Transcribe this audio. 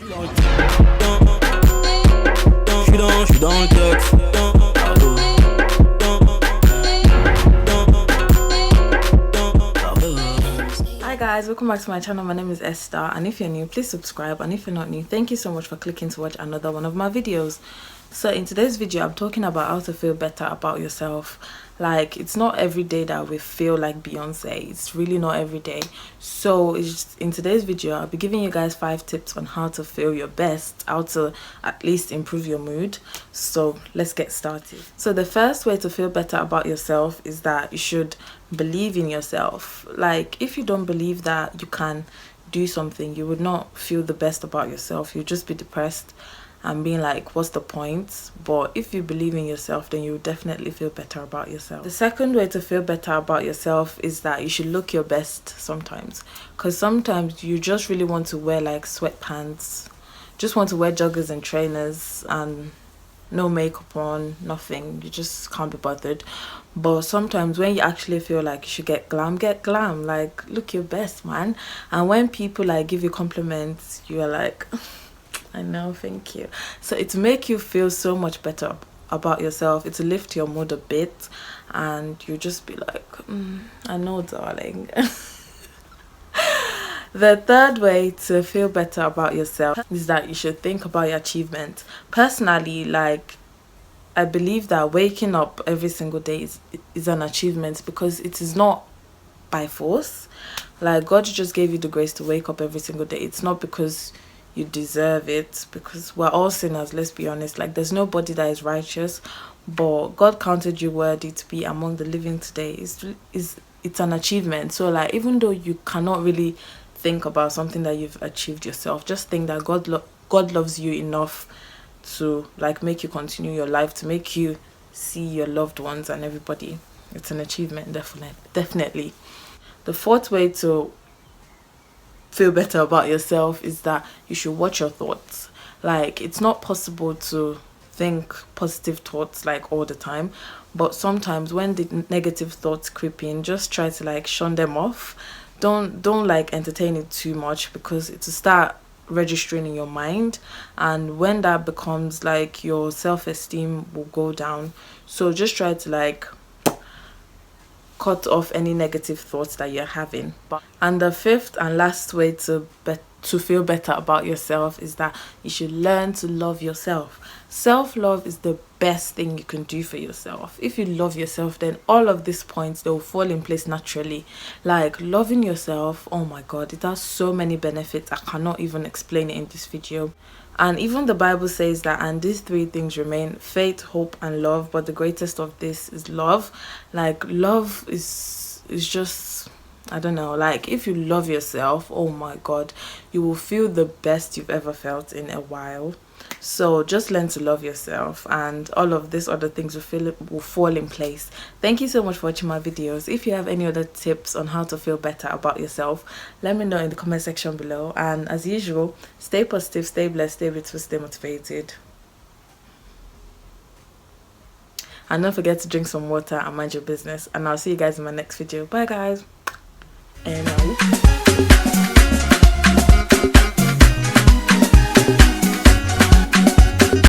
Hi guys, welcome back to my channel. My name is Esther, and if you're new, please subscribe, and if you're not new, thank you so much for clicking to watch another one of my videos. So in today's video, I'm talking about how to feel better about yourself. Like, it's not every day that we feel like Beyonce. It's really not every day. So in today's video, I'll be giving you guys 5 tips on how to feel your best, how to at least improve your mood. So let's get started. So the first way to feel better about yourself is that you should believe in yourself. Like, if you don't believe that you can do something, you would not feel the best about yourself. You'll just be depressed and being like, what's the point? But if you believe in yourself, then you will definitely feel better about yourself. The second way to feel better about yourself is that you should look your best sometimes, because sometimes you just really want to wear like sweatpants, just want to wear joggers and trainers and no makeup on, nothing. You just can't be bothered. But sometimes when you actually feel like you should get glam, like look your best, man. And when people like give you compliments, you are like, I know, thank you. So it make you feel so much better about yourself. It's lift your mood a bit, and you just be like, I know, darling. The third way to feel better about yourself is that you should think about your achievements. Personally, like, I believe that waking up every single day is an achievement, because it is not by force. Like, God just gave you the grace to wake up every single day. It's not because you deserve it, because we're all sinners, let's be honest. Like, there's nobody that is righteous, but God counted you worthy to be among the living today. It's an achievement. So like, even though you cannot really think about something that you've achieved yourself, just think that God loves you enough to like make you continue your life, to make you see your loved ones and everybody. It's an achievement, definitely. The fourth way to feel better about yourself is that you should watch your thoughts. Like, it's not possible to think positive thoughts like all the time, but sometimes when the negative thoughts creep in, just try to like shun them off. Don't like entertain it too much, because it will start registering in your mind, and when that becomes like, your self-esteem will go down. So just try to like cut off any negative thoughts that you're having. And the fifth and last way to feel better about yourself is that you should learn to love yourself. Self-love is the best thing you can do for yourself. If you love yourself, then all of these points, they will fall in place naturally. Like, loving yourself, oh my god, it has so many benefits. I cannot even explain it in this video. And even the Bible says that, and these 3 things remain: faith, hope, and love. But the greatest of this is love. Like, love is just, I don't know, like, if you love yourself, oh my god, you will feel the best you've ever felt in a while. So just learn to love yourself, and all of these other things will fall in place. Thank you so much for watching my videos. If you have any other tips on how to feel better about yourself, let me know in the comment section below. And as usual, stay positive, stay blessed, stay beautiful, stay motivated. And don't forget to drink some water and mind your business. And I'll see you guys in my next video. Bye guys. And